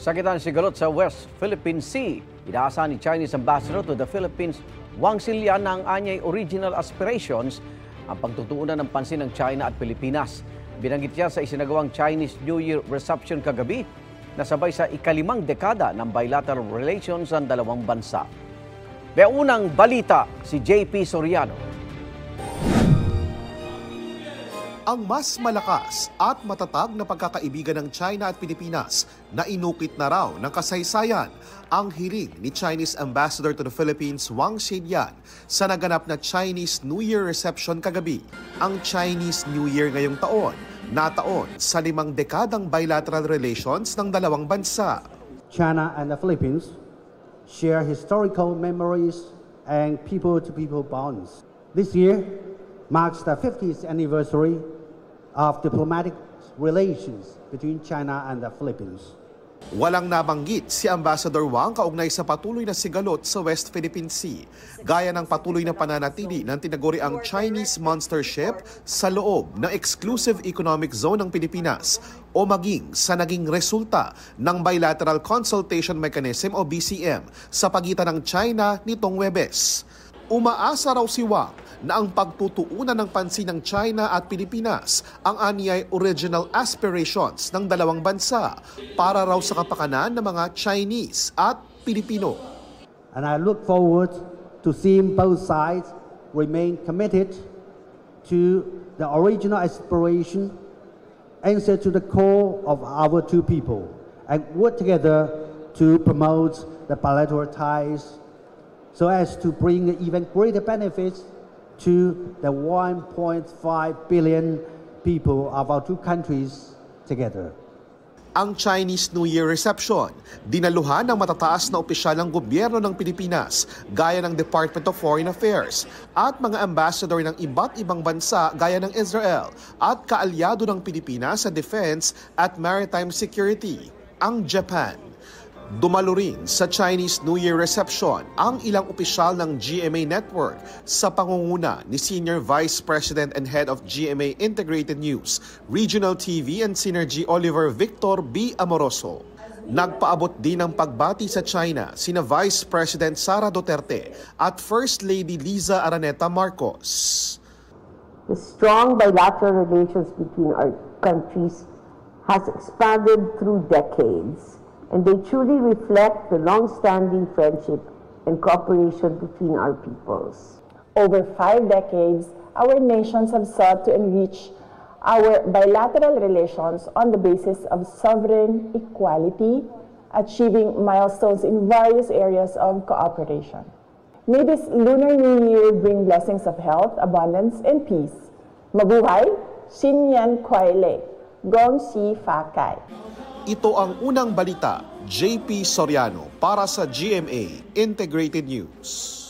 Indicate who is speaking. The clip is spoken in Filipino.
Speaker 1: Sakitan sigalot sa West Philippine Sea. Inaasahan ni Chinese Ambassador to the Philippines, Wang Xilian, na ang anyay original aspirations ang pagtutuunan ng pansin ng China at Pilipinas. Binanggit niya sa isinagawang Chinese New Year reception kagabi na sabay sa ikalimang dekada ng bilateral relations ng dalawang bansa. May unang balita si JP Soriano.
Speaker 2: Ang mas malakas at matatag na pagkakaibigan ng China at Pilipinas na inukit na raw ng kasaysayan ang hiling ni Chinese Ambassador to the Philippines Wang Xilian sa naganap na Chinese New Year reception kagabi. Ang Chinese New Year ngayong taon, nataon sa 5 dekadang bilateral relations ng dalawang bansa.
Speaker 3: China and the Philippines share historical memories and people-to-people bonds. This year marks the 50th anniversary of diplomatic relations between China and the Philippines.
Speaker 2: Walang nabanggit si Ambassador Wang kaugnay sa patuloy na sigalot sa West Philippine Sea, gaya ng patuloy na pananatili ng tinaguriang Chinese monster ship sa loob ng exclusive economic zone ng Pilipinas o maging sa naging resulta ng Bilateral Consultation Mechanism o BCM sa pagitan ng China nitong Huwebes. Umaasa raw si Wang na ang pagtutuunan ng pansin ng China at Pilipinas ang anyay original aspirations ng dalawang bansa para raw sa kapakanan ng mga Chinese at Pilipino.
Speaker 3: And I look forward to seeing both sides remain committed to the original aspiration, answer to the core of our two people, and work together to promote the bilateral ties so as to bring even greater benefits to the 1.5 billion people of our two countries together.
Speaker 2: Ang Chinese New Year reception, dinaluhan ng matataas na opisyal ng gobyerno ng Pilipinas gaya ng Department of Foreign Affairs at mga ambassador ng iba't ibang bansa gaya ng Israel at kaalyado ng Pilipinas sa defense at maritime security, ang Japan. Dumalo rin sa Chinese New Year reception ang ilang opisyal ng GMA Network sa pangunguna ni Senior Vice President and Head of GMA Integrated News, Regional TV and Synergy Oliver Victor B. Amoroso. Nagpaabot din ng pagbati sa China sina Vice President Sara Duterte at First Lady Liza Araneta Marcos.
Speaker 4: The strong bilateral relations between our countries has expanded through decades, and they truly reflect the long-standing friendship and cooperation between our peoples.
Speaker 5: Over 5 decades, our nations have sought to enrich our bilateral relations on the basis of sovereign equality, achieving milestones in various areas of cooperation. May this Lunar New Year bring blessings of health, abundance, and peace. Mabuhay, Xinyan Kuai-le, Gong Xi Fa Cai.
Speaker 2: Ito ang unang balita, JP Soriano para sa GMA Integrated News.